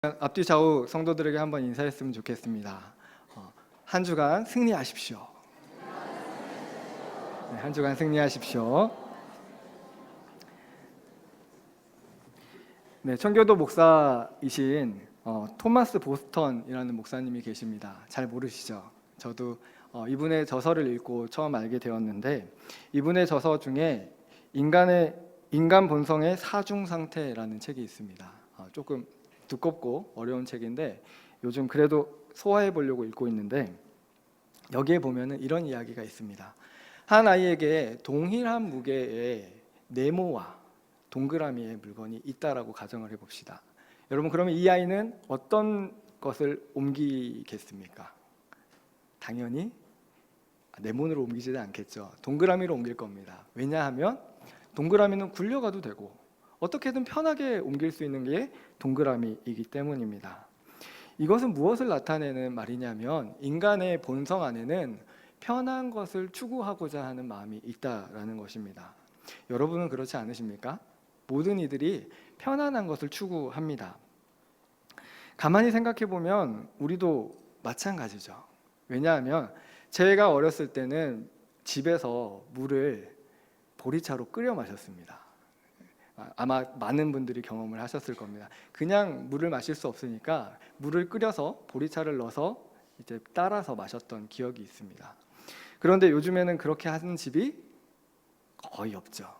앞뒤 좌우 성도들에게 한번 인사했으면 좋겠습니다. 한 주간 승리하십시오. 네, 한 주간 승리하십시오. 네, 청교도 목사이신 토마스 보스턴이라는 목사님이 계십니다. 잘 모르시죠? 저도 이분의 저서를 읽고 처음 알게 되었는데, 이분의 저서 중에 인간 본성의 사중 상태라는 책이 있습니다. 조금 두껍고 어려운 책인데 요즘 그래도 소화해 보려고 읽고 있는데, 여기에 보면은 이런 이야기가 있습니다. 한 아이에게 동일한 무게의 네모와 동그라미의 물건이 있다라고 가정을 해봅시다. 여러분, 그러면 이 아이는 어떤 것을 옮기겠습니까? 당연히 네모로 옮기지는 않겠죠. 동그라미로 옮길 겁니다. 왜냐하면 동그라미는 굴려가도 되고 어떻게든 편하게 옮길 수 있는 게 동그라미이기 때문입니다. 이것은 무엇을 나타내는 말이냐면, 인간의 본성 안에는 편한 것을 추구하고자 하는 마음이 있다라는 것입니다. 여러분은 그렇지 않으십니까? 모든 이들이 편안한 것을 추구합니다. 가만히 생각해 보면 우리도 마찬가지죠. 왜냐하면 제가 어렸을 때는 집에서 물을 보리차로 끓여 마셨습니다. 아마 많은 분들이 경험을 하셨을 겁니다. 그냥 물을 마실 수 없으니까 물을 끓여서 보리차를 넣어서 이제 따라서 마셨던 기억이 있습니다. 그런데 요즘에는 그렇게 하는 집이 거의 없죠.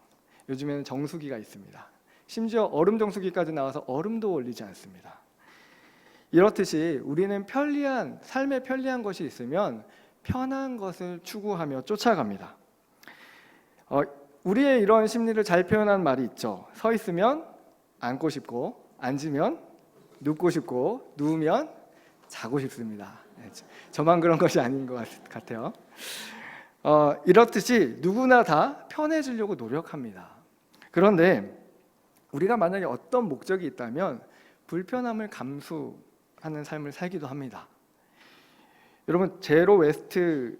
요즘에는 정수기가 있습니다. 심지어 얼음 정수기까지 나와서 얼음도 올리지 않습니다. 이렇듯이 우리는 삶에 편리한 것이 있으면 편한 것을 추구하며 쫓아갑니다. 우리의 이런 심리를 잘 표현한 말이 있죠. 서 있으면 앉고 싶고, 앉으면 눕고 싶고, 누우면 자고 싶습니다. 저만 그런 것이 아닌 것 같아요. 이렇듯이 누구나 다 편해지려고 노력합니다. 그런데 우리가 만약에 어떤 목적이 있다면 불편함을 감수하는 삶을 살기도 합니다. 여러분, 제로 웨이스트라는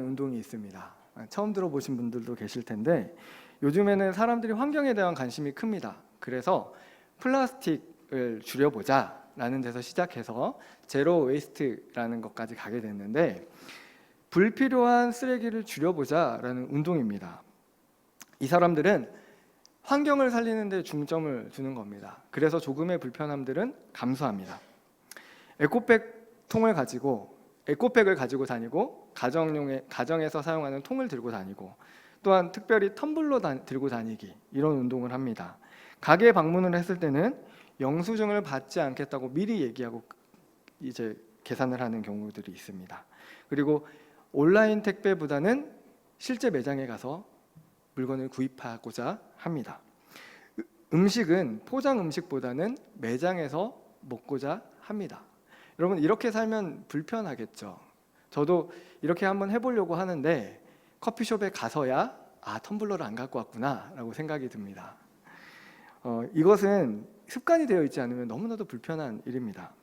운동이 있습니다. 처음 들어보신 분들도 계실 텐데, 요즘에는 사람들이 환경에 대한 관심이 큽니다. 그래서 플라스틱을 줄여보자 라는 데서 시작해서 제로 웨이스트라는 것까지 가게 됐는데, 불필요한 쓰레기를 줄여보자 라는 운동입니다. 이 사람들은 환경을 살리는 데 중점을 두는 겁니다. 그래서 조금의 불편함들은 감수합니다. 에코백을 가지고 다니고, 가정에서 사용하는 통을 들고 다니고, 또한 특별히 텀블러 들고 다니기, 이런 운동을 합니다. 가게 방문을 했을 때는 영수증을 받지 않겠다고 미리 얘기하고 이제 계산을 하는 경우들이 있습니다. 그리고 온라인 택배보다는 실제 매장에 가서 물건을 구입하고자 합니다. 음식은 포장 음식보다는 매장에서 먹고자 합니다. 여러분, 이렇게 살면 불편하겠죠. 저도 이렇게 한번 해보려고 하는데 커피숍에 가서야 텀블러를 안 갖고 왔구나 라고 생각이 듭니다. 이것은 습관이 되어 있지 않으면 너무나도 불편한 일입니다.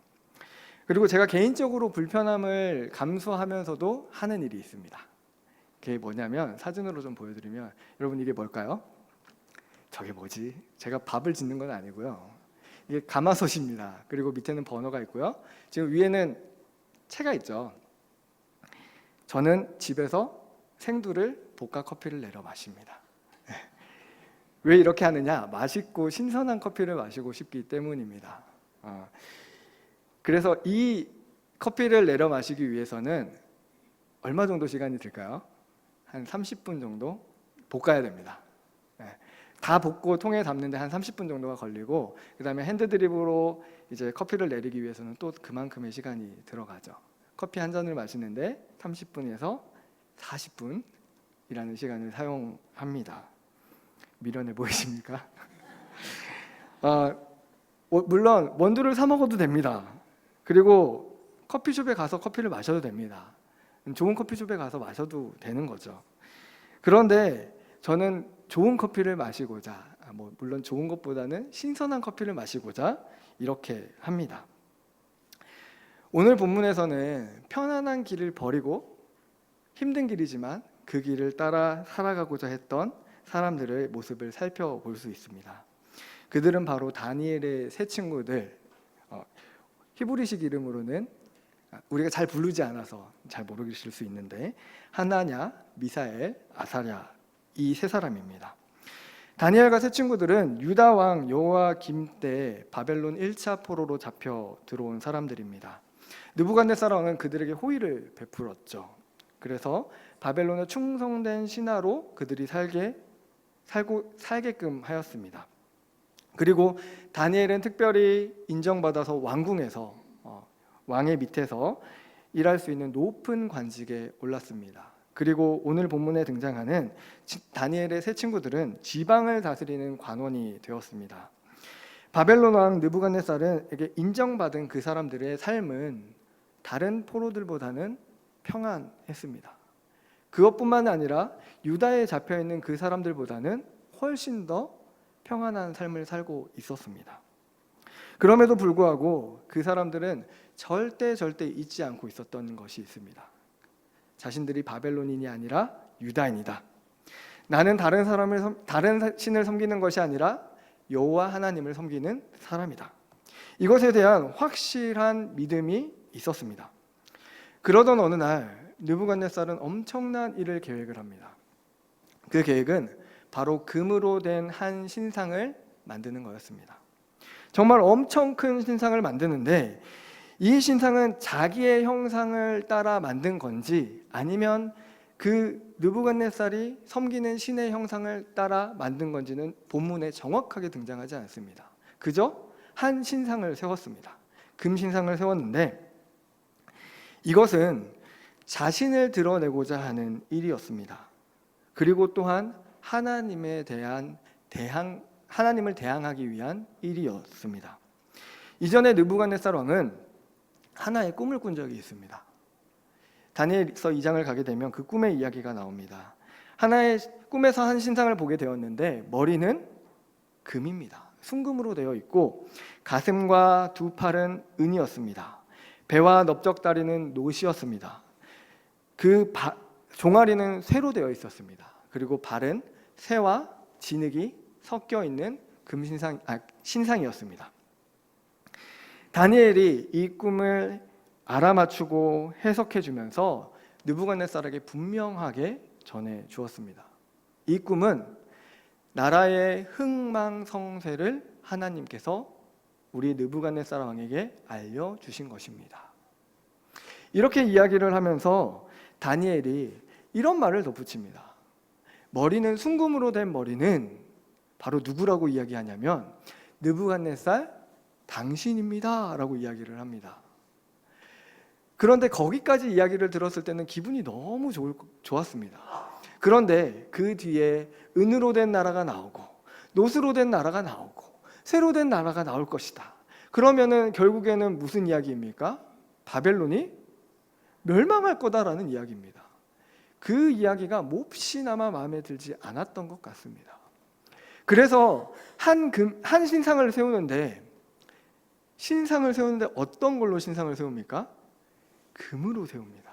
그리고 제가 개인적으로 불편함을 감수하면서도 하는 일이 있습니다. 그게 뭐냐면, 사진으로 좀 보여드리면, 여러분, 이게 뭘까요? 저게 뭐지? 제가 밥을 짓는 건 아니고요. 이게 가마솥입니다. 그리고 밑에는 버너가 있고요. 지금 위에는 채가 있죠. 저는 집에서 생두를 볶아 커피를 내려 마십니다. 왜 이렇게 하느냐? 맛있고 신선한 커피를 마시고 싶기 때문입니다. 그래서 이 커피를 내려 마시기 위해서는 얼마 정도 시간이 들까요? 한 30분 정도 볶아야 됩니다. 다 볶고 통에 담는데 한 30분 정도가 걸리고, 그 다음에 핸드드립으로 이제 커피를 내리기 위해서는 또 그만큼의 시간이 들어가죠. 커피 한 잔을 마시는데 30분에서 40분이라는 시간을 사용합니다. 미련해 보이십니까? 물론 원두를 사 먹어도 됩니다. 그리고 커피숍에 가서 커피를 마셔도 됩니다. 좋은 커피숍에 가서 마셔도 되는 거죠. 그런데 저는 좋은 커피를 마시고자, 물론 좋은 것보다는 신선한 커피를 마시고자 이렇게 합니다. 오늘 본문에서는 편안한 길을 버리고 힘든 길이지만 그 길을 따라 살아가고자 했던 사람들의 모습을 살펴볼 수 있습니다. 그들은 바로 다니엘의 세 친구들, 히브리식 이름으로는 우리가 잘 부르지 않아서 잘 모르실 수 있는데 하나냐, 미사엘, 아사랴 이 세 사람입니다. 다니엘과 세 친구들은 유다 왕 여호야김 때 바벨론 1차 포로로 잡혀 들어온 사람들입니다. 느부갓네살 왕은 그들에게 호의를 베풀었죠. 그래서 바벨론에 충성된 신하로 그들이 살게끔 하였습니다. 그리고 다니엘은 특별히 인정받아서 왕궁에서 왕의 밑에서 일할 수 있는 높은 관직에 올랐습니다. 그리고 오늘 본문에 등장하는 다니엘의 세 친구들은 지방을 다스리는 관원이 되었습니다. 바벨론 왕 느부갓네살에게 인정받은 그 사람들의 삶은 다른 포로들보다는 평안했습니다. 그것뿐만 아니라 유다에 잡혀있는 그 사람들보다는 훨씬 더 평안한 삶을 살고 있었습니다. 그럼에도 불구하고 그 사람들은 절대 잊지 않고 있었던 것이 있습니다. 자신들이 바벨론인이 아니라 유다인이다. 나는 다른 신을 섬기는 것이 아니라 여호와 하나님을 섬기는 사람이다. 이것에 대한 확실한 믿음이 있었습니다. 그러던 어느 날 느부갓네살은 엄청난 일을 계획을 합니다. 그 계획은 바로 금으로 된 한 신상을 만드는 거였습니다. 정말 엄청 큰 신상을 만드는데 이 신상은 자기의 형상을 따라 만든 건지 아니면 그 느부갓네살이 섬기는 신의 형상을 따라 만든 건지는 본문에 정확하게 등장하지 않습니다. 그저 한 신상을 세웠습니다. 금 신상을 세웠는데 이것은 자신을 드러내고자 하는 일이었습니다. 그리고 또한 하나님을 대항하기 위한 일이었습니다. 이전에 느부갓네살 왕은 하나의 꿈을 꾼 적이 있습니다. 다니엘서 2장을 가게 되면 그 꿈의 이야기가 나옵니다. 하나의 꿈에서 한 신상을 보게 되었는데 머리는 금입니다. 순금으로 되어 있고 가슴과 두 팔은 은이었습니다. 배와 넓적다리는 노시였습니다. 그 종아리는 쇠로 되어 있었습니다. 그리고 발은 새와 진흙이 섞여 있는 신상이었습니다. 다니엘이 이 꿈을 알아맞추고 해석해 주면서 느부갓네살에게 분명하게 전해 주었습니다. 이 꿈은 나라의 흥망성쇠를 하나님께서 우리 느부갓네살 왕에게 알려주신 것입니다. 이렇게 이야기를 하면서 다니엘이 이런 말을 덧붙입니다. 머리는 순금으로 된 머리는 바로 누구라고 이야기하냐면 느부갓네살 당신입니다 라고 이야기를 합니다. 그런데 거기까지 이야기를 들었을 때는 기분이 너무 좋았습니다. 그런데 그 뒤에 은으로 된 나라가 나오고 노스로 된 나라가 나오고 쇠로 된 나라가 나올 것이다. 그러면은 결국에는 무슨 이야기입니까? 바벨론이 멸망할 거다라는 이야기입니다. 그 이야기가 몹시나마 마음에 들지 않았던 것 같습니다. 그래서 한 신상을 세우는데 어떤 걸로 신상을 세웁니까? 금으로 세웁니다.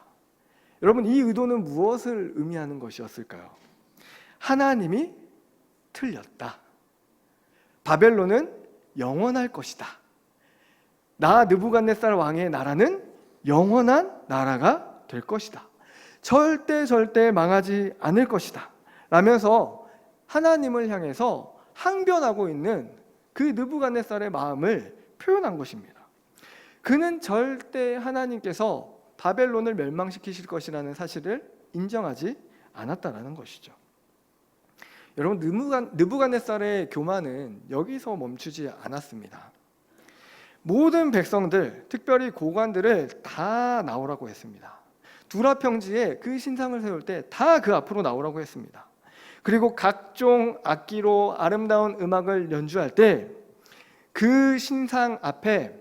여러분, 이 의도는 무엇을 의미하는 것이었을까요? 하나님이 틀렸다. 바벨론은 영원할 것이다. 나 느부갓네살 왕의 나라는 영원한 나라가 될 것이다. 절대 망하지 않을 것이다. 라면서 하나님을 향해서 항변하고 있는 그 느부갓네살의 마음을 표현한 것입니다. 그는 절대 하나님께서 바벨론을 멸망시키실 것이라는 사실을 인정하지 않았다라는 것이죠. 여러분, 느부갓네살의 교만은 여기서 멈추지 않았습니다. 모든 백성들, 특별히 고관들을 다 나오라고 했습니다. 두라 평지에 그 신상을 세울 때 다 그 앞으로 나오라고 했습니다. 그리고 각종 악기로 아름다운 음악을 연주할 때 그 신상 앞에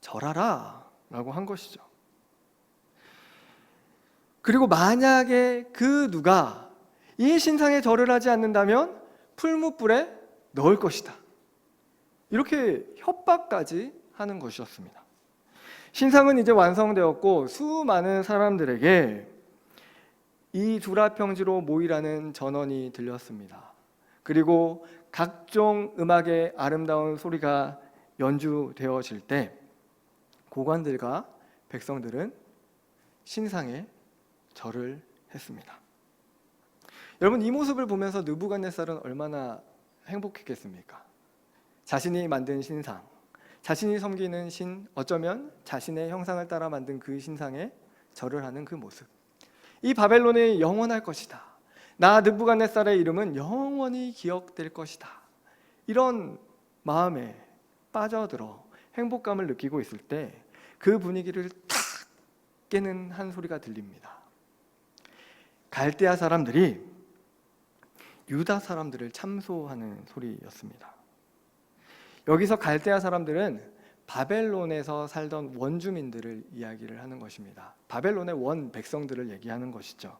절하라 라고 한 것이죠. 그리고 만약에 그 누가 이 신상에 절을 하지 않는다면 풀무불에 넣을 것이다. 이렇게 협박까지 하는 것이었습니다. 신상은 이제 완성되었고 수많은 사람들에게 이 두라 평지로 모이라는 전원이 들렸습니다. 그리고 각종 음악의 아름다운 소리가 연주되어질 때 고관들과 백성들은 신상에 절을 했습니다. 여러분, 이 모습을 보면서 느부갓네살은 얼마나 행복했겠습니까? 자신이 만든 신상, 자신이 섬기는 신, 어쩌면 자신의 형상을 따라 만든 그 신상에 절을 하는 그 모습, 이 바벨론이 영원할 것이다, 나 느부갓네살의 이름은 영원히 기억될 것이다, 이런 마음에 빠져들어 행복감을 느끼고 있을 때 그 분위기를 탁 깨는 한 소리가 들립니다. 갈대아 사람들이 유다 사람들을 참소하는 소리였습니다. 여기서 갈대아 사람들은 바벨론에서 살던 원주민들을 이야기를 하는 것입니다. 바벨론의 원 백성들을 얘기하는 것이죠.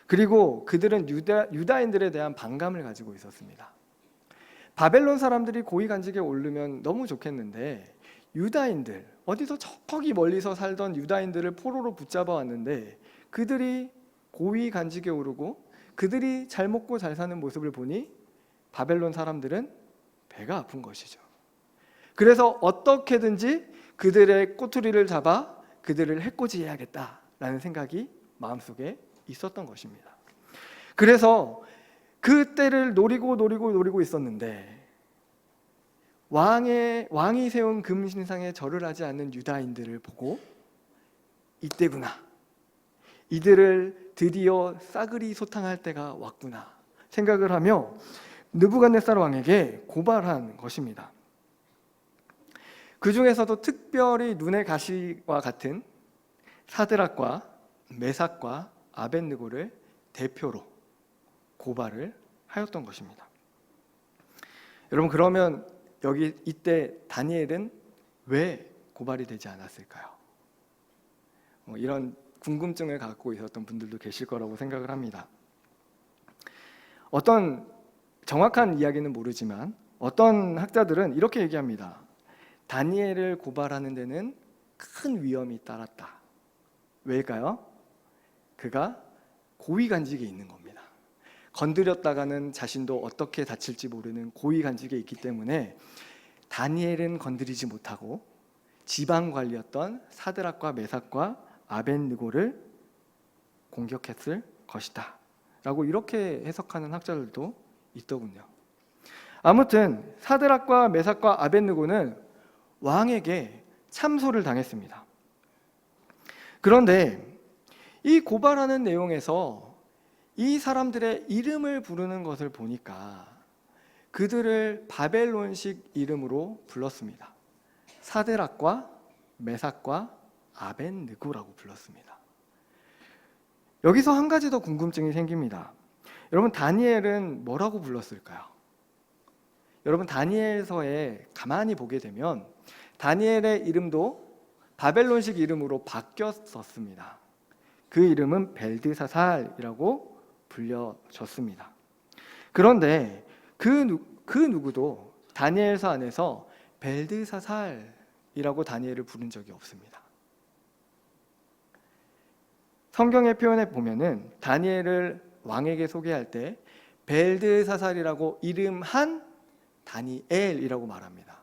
그리고 그들은 유다인들에 대한 반감을 가지고 있었습니다. 바벨론 사람들이 고위 간직에 오르면 너무 좋겠는데 유다인들, 어디서 저기 멀리서 살던 유다인들을 포로로 붙잡아 왔는데 그들이 고위 간직에 오르고 그들이 잘 먹고 잘 사는 모습을 보니 바벨론 사람들은 배가 아픈 것이죠. 그래서 어떻게든지 그들의 꼬투리를 잡아 그들을 해코지해야겠다라는 생각이 마음속에 있었던 것입니다. 그래서 그 때를 노리고 있었는데 왕이 세운 금신상에 절을 하지 않는 유다인들을 보고 이때구나, 이들을 드디어 싸그리 소탕할 때가 왔구나 생각을 하며 느부갓네살 왕에게 고발한 것입니다. 그 중에서도 특별히 눈의 가시와 같은 사드락과 메삭과 아벳느고를 대표로 고발을 하였던 것입니다. 여러분, 그러면 이때 다니엘은 왜 고발이 되지 않았을까요? 이런 궁금증을 갖고 있었던 분들도 계실 거라고 생각을 합니다. 어떤 정확한 이야기는 모르지만 어떤 학자들은 이렇게 얘기합니다. 다니엘을 고발하는 데는 큰 위험이 따랐다. 왜일까요? 그가 고위 간직에 있는 겁니다. 건드렸다가는 자신도 어떻게 다칠지 모르는 고위 간직에 있기 때문에 다니엘은 건드리지 못하고 지방 관리였던 사드락과 메삭과 아벳느고를 공격했을 것이다 라고 이렇게 해석하는 학자들도 있더군요. 아무튼 사드락과 메삭과 아벳느고는 왕에게 참소를 당했습니다. 그런데 이 고발하는 내용에서 이 사람들의 이름을 부르는 것을 보니까 그들을 바벨론식 이름으로 불렀습니다. 사드락과 메삭과 아벳느고라고 불렀습니다. 여기서 한 가지 더 궁금증이 생깁니다. 여러분, 다니엘은 뭐라고 불렀을까요? 여러분, 다니엘서에 가만히 보게 되면 다니엘의 이름도 바벨론식 이름으로 바뀌었었습니다. 그 이름은 벨드사살이라고 불려졌습니다. 그런데 그 누구도 다니엘서 안에서 벨드사살이라고 다니엘을 부른 적이 없습니다. 성경의 표현에 보면은 다니엘을 왕에게 소개할 때 벨드사살이라고 이름한 다니엘이라고 말합니다.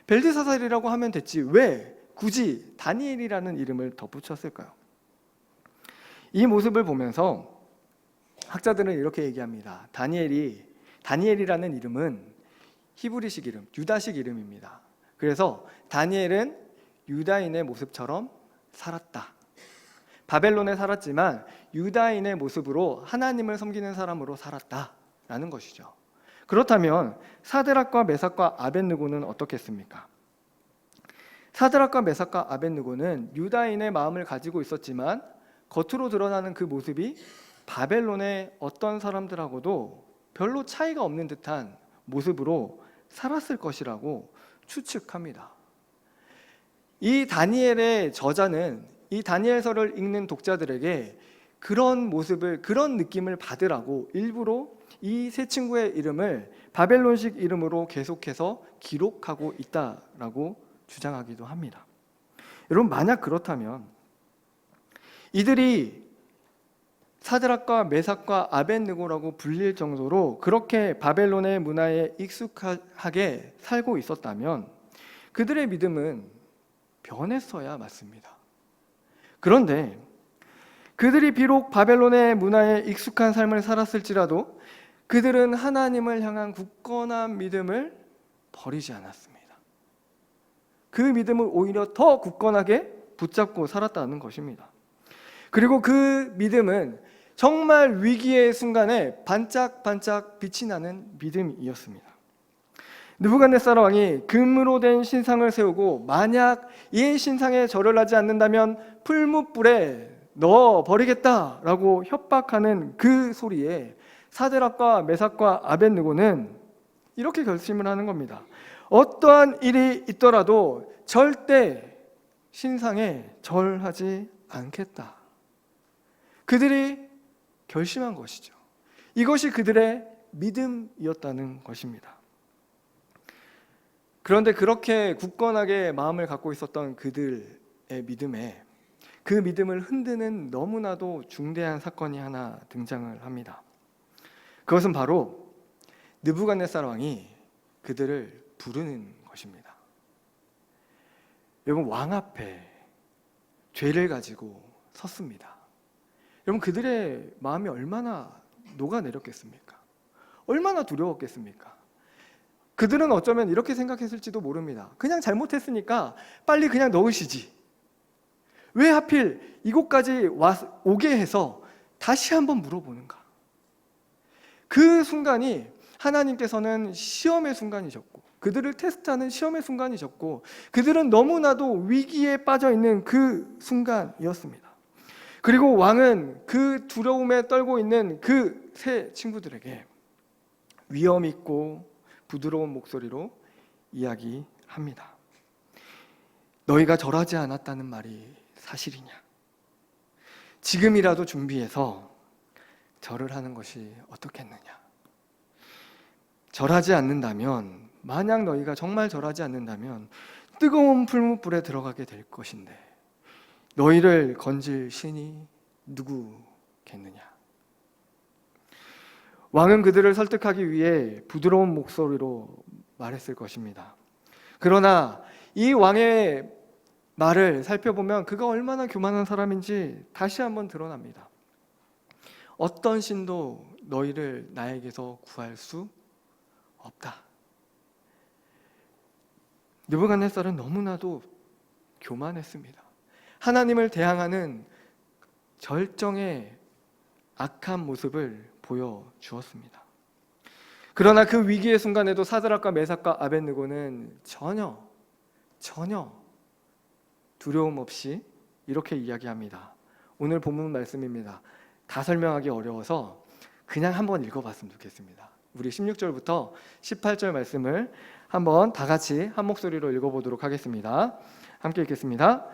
벨드사살이라고 하면 됐지 왜 굳이 다니엘이라는 이름을 덧붙였을까요? 이 모습을 보면서 학자들은 이렇게 얘기합니다. 다니엘이라는 이름은 히브리식 이름, 유다식 이름입니다. 그래서 다니엘은 유다인의 모습처럼 살았다. 바벨론에 살았지만 유다인의 모습으로 하나님을 섬기는 사람으로 살았다라는 것이죠. 그렇다면 사드락과 메삭과 아벳느고는 어떻겠습니까? 사드락과 메삭과 아벳느고는 유다인의 마음을 가지고 있었지만 겉으로 드러나는 그 모습이 바벨론의 어떤 사람들하고도 별로 차이가 없는 듯한 모습으로 살았을 것이라고 추측합니다. 이 다니엘의 저자는 이 다니엘서를 읽는 독자들에게 그런 모습을, 그런 느낌을 받으라고 일부러 이 세 친구의 이름을 바벨론식 이름으로 계속해서 기록하고 있다라고 주장하기도 합니다. 여러분, 만약 그렇다면 이들이 사드락과 메삭과 아벳느고라고 불릴 정도로 그렇게 바벨론의 문화에 익숙하게 살고 있었다면 그들의 믿음은 변했어야 맞습니다. 그런데 그들이 비록 바벨론의 문화에 익숙한 삶을 살았을지라도 그들은 하나님을 향한 굳건한 믿음을 버리지 않았습니다. 그 믿음을 오히려 더 굳건하게 붙잡고 살았다는 것입니다. 그리고 그 믿음은 정말 위기의 순간에 반짝반짝 빛이 나는 믿음이었습니다. 느부갓네살 왕이 금으로 된 신상을 세우고 만약 이 신상에 절을 하지 않는다면 풀무불에 넣어 버리겠다라고 협박하는 그 소리에 사드락과 메삭과 아벳느고는 이렇게 결심을 하는 겁니다. 어떠한 일이 있더라도 절대 신상에 절하지 않겠다. 그들이 결심한 것이죠. 이것이 그들의 믿음이었다는 것입니다. 그런데 그렇게 굳건하게 마음을 갖고 있었던 그들의 믿음에 그 믿음을 흔드는 너무나도 중대한 사건이 하나 등장을 합니다. 그것은 바로 느부갓네살 왕이 그들을 부르는 것입니다. 여러분, 왕 앞에 죄를 가지고 섰습니다. 여러분, 그들의 마음이 얼마나 녹아내렸겠습니까? 얼마나 두려웠겠습니까? 그들은 어쩌면 이렇게 생각했을지도 모릅니다. 그냥 잘못했으니까 빨리 그냥 넣으시지. 왜 하필 이곳까지 오게 해서 다시 한번 물어보는가? 그 순간이 하나님께서는 시험의 순간이셨고 그들을 테스트하는 시험의 순간이셨고 그들은 너무나도 위기에 빠져 있는 그 순간이었습니다. 그리고 왕은 그 두려움에 떨고 있는 그 세 친구들에게 위엄 있고 부드러운 목소리로 이야기합니다. 너희가 절하지 않았다는 말이 사실이냐? 지금이라도 준비해서 절을 하는 것이 어떻겠느냐? 절하지 않는다면, 만약 너희가 정말 절하지 않는다면 뜨거운 풀무불에 들어가게 될 것인데 너희를 건질 신이 누구겠느냐? 왕은 그들을 설득하기 위해 부드러운 목소리로 말했을 것입니다. 그러나 이 왕의 말을 살펴보면 그가 얼마나 교만한 사람인지 다시 한번 드러납니다. 어떤 신도 너희를 나에게서 구할 수 없다. 느부갓네살은 너무나도 교만했습니다. 하나님을 대항하는 절정의 악한 모습을 보여주었습니다. 그러나 그 위기의 순간에도 사드락과 메삭과 아벳느고는 전혀 두려움 없이 이렇게 이야기합니다. 오늘 본문 말씀입니다. 다 설명하기 어려워서 그냥 한번 읽어봤으면 좋겠습니다. 우리 16절부터 18절 말씀을 한번 다 같이 한 목소리로 읽어보도록 하겠습니다. 함께 읽겠습니다.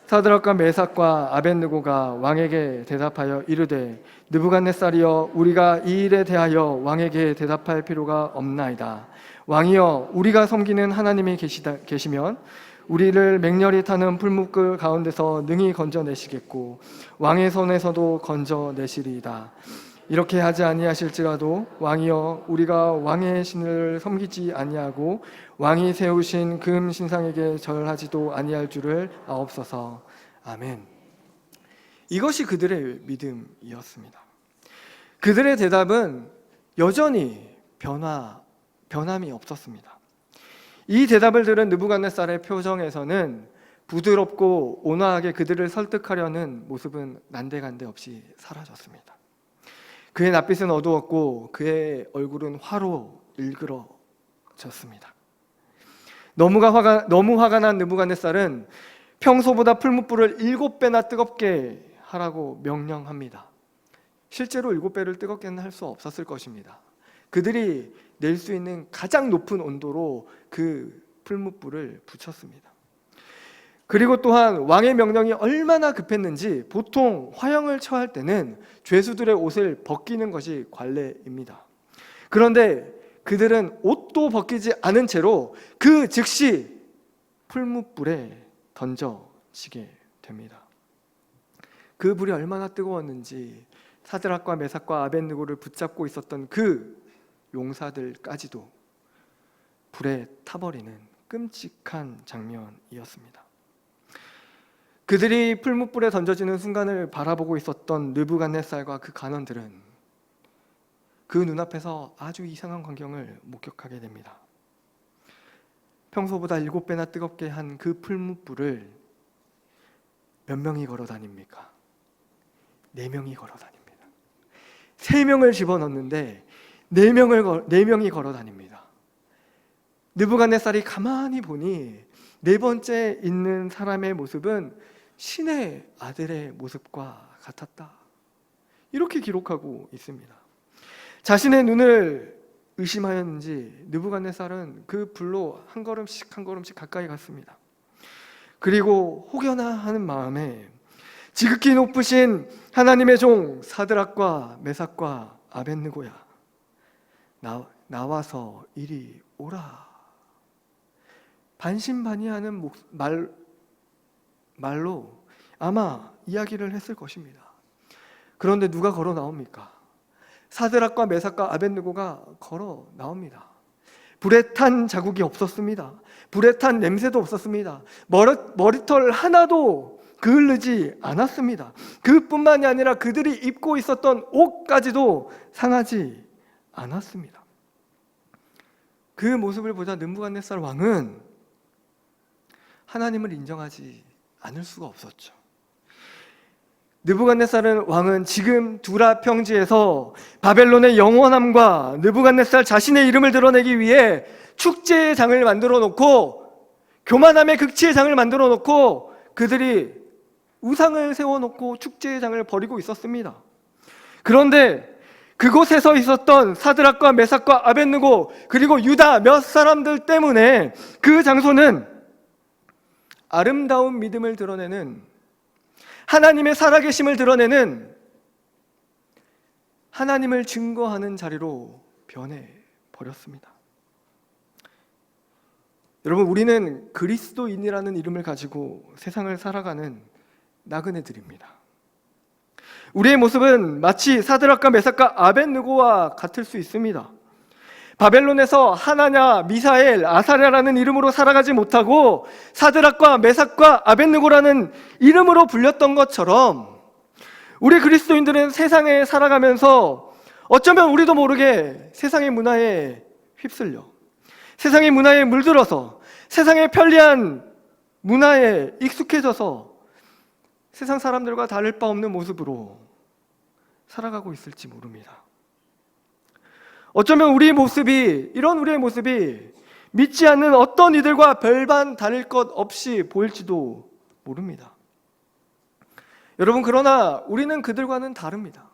사드락과 메삭과 아벳느고가 왕에게 대답하여 이르되 느부갓네살이여, 우리가 이 일에 대하여 왕에게 대답할 필요가 없나이다. 왕이여, 우리가 섬기는 하나님이 계시면 우리를 맹렬히 타는 풀무불 가운데서 능히 건져내시겠고 왕의 손에서도 건져내시리이다. 이렇게 하지 아니하실지라도 왕이여, 우리가 왕의 신을 섬기지 아니하고 왕이 세우신 금 신상에게 절하지도 아니할 줄을 아옵소서. 아멘. 이것이 그들의 믿음이었습니다. 그들의 대답은 여전히 변함이 없었습니다. 이 대답을 들은 느부갓네살의 표정에서는 부드럽고 온화하게 그들을 설득하려는 모습은 난데간데 없이 사라졌습니다. 그의 낯빛은 어두웠고 그의 얼굴은 화로 일그러졌습니다. 너무 화가 난 느부갓네살은 평소보다 풀무불을 7배나 뜨겁게 하라고 명령합니다. 실제로 7배를 뜨겁게는 할 수 없었을 것입니다. 그들이 낼 수 있는 가장 높은 온도로 그 풀무불을 붙였습니다. 그리고 또한 왕의 명령이 얼마나 급했는지 보통 화형을 처할 때는 죄수들의 옷을 벗기는 것이 관례입니다. 그런데 그들은 옷도 벗기지 않은 채로 그 즉시 풀무불에 던져지게 됩니다. 그 불이 얼마나 뜨거웠는지 사드락과 메삭과 아벳느고를 붙잡고 있었던 그 용사들까지도 불에 타버리는 끔찍한 장면이었습니다. 그들이 풀무불에 던져지는 순간을 바라보고 있었던 느부갓네살과 그 간원들은 그 눈앞에서 아주 이상한 광경을 목격하게 됩니다. 평소보다 7배나 뜨겁게 한 그 풀무불을 몇 명이 걸어 다닙니까? 4명이 걸어 다닙니다. 3명을 집어넣는데 4명이 걸어 다닙니다. 느부갓네살이 가만히 보니 4번째 있는 사람의 모습은 신의 아들의 모습과 같았다. 이렇게 기록하고 있습니다. 자신의 눈을 의심하였는지 느부갓네살은 그 불로 한 걸음씩 가까이 갔습니다. 그리고 혹여나 하는 마음에 지극히 높으신 하나님의 종 사드락과 메삭과 아벳느고야, 나와서 이리 오라. 반신반의하는 말로 아마 이야기를 했을 것입니다. 그런데 누가 걸어 나옵니까? 사드락과 메삭과 아벳느고가 걸어 나옵니다. 불에 탄 자국이 없었습니다. 불에 탄 냄새도 없었습니다. 머리털 하나도 그을르지 않았습니다. 그뿐만이 아니라 그들이 입고 있었던 옷까지도 상하지 않았습니다. 그 모습을 보자 느부갓네살 왕은 하나님을 인정하지 않을 수가 없었죠. 느부갓네살 왕은 지금 두라 평지에서 바벨론의 영원함과 느부갓네살 자신의 이름을 드러내기 위해 축제의 장을 만들어 놓고, 교만함의 극치의 장을 만들어 놓고, 그들이 우상을 세워놓고 축제의 장을 벌이고 있었습니다. 그런데 그곳에서 있었던 사드락과 메삭과 아벳느고 그리고 유다 몇 사람들 때문에 그 장소는 아름다운 믿음을 드러내는, 하나님의 살아계심을 드러내는, 하나님을 증거하는 자리로 변해버렸습니다. 여러분, 우리는 그리스도인이라는 이름을 가지고 세상을 살아가는 나그네들입니다. 우리의 모습은 마치 사드락과 메삭과 아벳느고와 같을 수 있습니다. 바벨론에서 하나냐, 미사엘, 아사랴라는 이름으로 살아가지 못하고 사드락과 메삭과 아벳느고라는 이름으로 불렸던 것처럼 우리 그리스도인들은 세상에 살아가면서 어쩌면 우리도 모르게 세상의 문화에 휩쓸려, 세상의 문화에 물들어서, 세상의 편리한 문화에 익숙해져서 세상 사람들과 다를 바 없는 모습으로 살아가고 있을지 모릅니다. 어쩌면 우리의 모습이 믿지 않는 어떤 이들과 별반 다를 것 없이 보일지도 모릅니다. 여러분, 그러나 우리는 그들과는 다릅니다.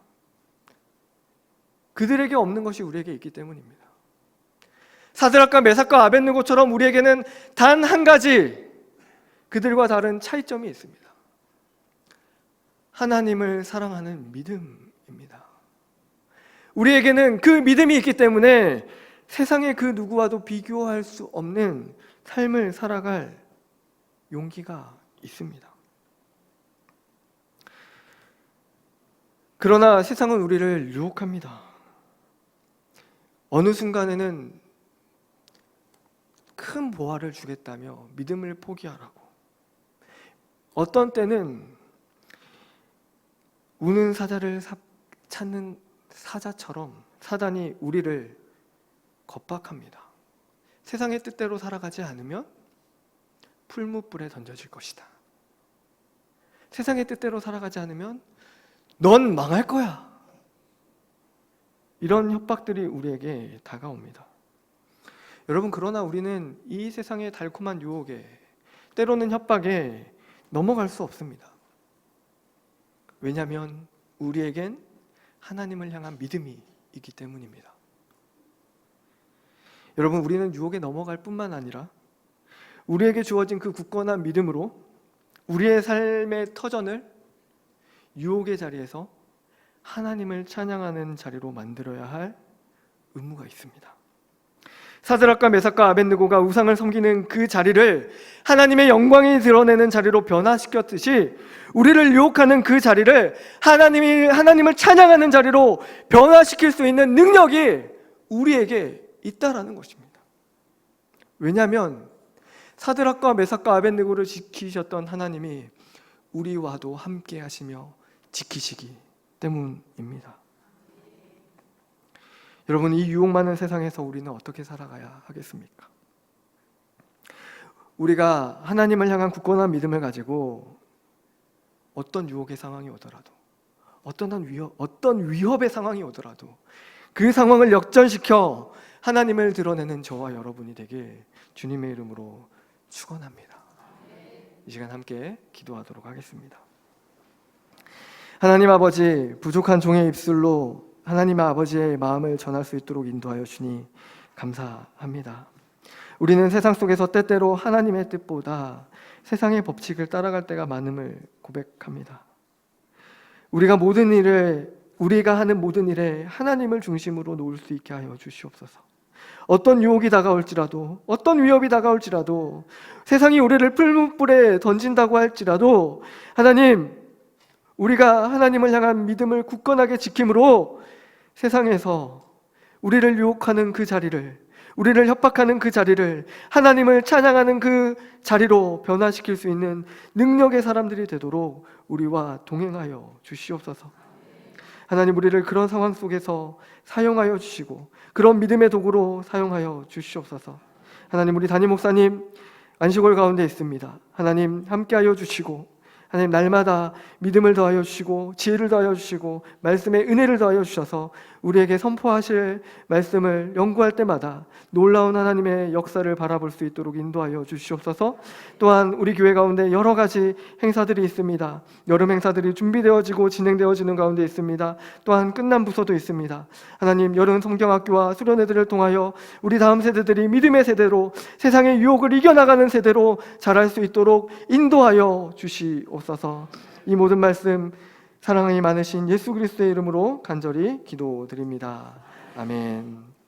그들에게 없는 것이 우리에게 있기 때문입니다. 사드락과 메삭과 아벳느고처럼 우리에게는 단 한 가지 그들과 다른 차이점이 있습니다. 하나님을 사랑하는 믿음입니다. 우리에게는 그 믿음이 있기 때문에 세상의 그 누구와도 비교할 수 없는 삶을 살아갈 용기가 있습니다. 그러나 세상은 우리를 유혹합니다. 어느 순간에는 큰 보화를 주겠다며 믿음을 포기하라고, 어떤 때는 우는 사자를 찾는 사자처럼 사단이 우리를 겁박합니다. 세상의 뜻대로 살아가지 않으면 풀무불에 던져질 것이다. 세상의 뜻대로 살아가지 않으면 넌 망할 거야. 이런 협박들이 우리에게 다가옵니다. 여러분, 그러나 우리는 이 세상의 달콤한 유혹에, 때로는 협박에 넘어갈 수 없습니다. 왜냐하면 우리에겐 하나님을 향한 믿음이 있기 때문입니다. 여러분, 우리는 유혹에 넘어갈 뿐만 아니라 우리에게 주어진 그 굳건한 믿음으로 우리의 삶의 터전을 유혹의 자리에서 하나님을 찬양하는 자리로 만들어야 할 의무가 있습니다. 사드락과 메삭과 아벳느고가 우상을 섬기는 그 자리를 하나님의 영광이 드러내는 자리로 변화시켰듯이 우리를 유혹하는 그 자리를 하나님을 찬양하는 자리로 변화시킬 수 있는 능력이 우리에게 있다라는 것입니다. 왜냐하면 사드락과 메삭과 아벳느고를 지키셨던 하나님이 우리와도 함께 하시며 지키시기 때문입니다. 여러분, 이 유혹 많은 세상에서 우리는 어떻게 살아가야 하겠습니까? 우리가 하나님을 향한 굳건한 믿음을 가지고 어떤 유혹의 상황이 오더라도, 어떤 위협의 상황이 오더라도 그 상황을 역전시켜 하나님을 드러내는 저와 여러분이 되길 주님의 이름으로 축원합니다. 이 시간 함께 기도하도록 하겠습니다. 하나님 아버지, 부족한 종의 입술로 하나님 아버지의 마음을 전할 수 있도록 인도하여 주니 감사합니다. 우리는 세상 속에서 때때로 하나님의 뜻보다 세상의 법칙을 따라갈 때가 많음을 고백합니다. 우리가 하는 모든 일에 하나님을 중심으로 놓을 수 있게 하여 주시옵소서. 어떤 유혹이 다가올지라도, 어떤 위협이 다가올지라도, 세상이 우리를 풀무불에 던진다고 할지라도 하나님, 우리가 하나님을 향한 믿음을 굳건하게 지킴으로 세상에서 우리를 유혹하는 그 자리를, 우리를 협박하는 그 자리를 하나님을 찬양하는 그 자리로 변화시킬 수 있는 능력의 사람들이 되도록 우리와 동행하여 주시옵소서. 하나님, 우리를 그런 상황 속에서 사용하여 주시고 그런 믿음의 도구로 사용하여 주시옵소서. 하나님, 우리 담임 목사님 안식월 가운데 있습니다. 하나님, 함께하여 주시고 하나님, 날마다 믿음을 더하여 주시고 지혜를 더하여 주시고 말씀의 은혜를 더하여 주셔서 우리에게 선포하실 말씀을 연구할 때마다 놀라운 하나님의 역사를 바라볼 수 있도록 인도하여 주시옵소서. 또한 우리 교회 가운데 여러 가지 행사들이 있습니다. 여름 행사들이 준비되어지고 진행되어지는 가운데 있습니다. 또한 끝난 부서도 있습니다. 하나님, 여름 성경학교와 수련회들을 통하여 우리 다음 세대들이 믿음의 세대로, 세상의 유혹을 이겨나가는 세대로 자랄 수 있도록 인도하여 주시옵소서. 이 모든 말씀 사랑이 많으신 예수 그리스도의 이름으로 간절히 기도드립니다. 아멘.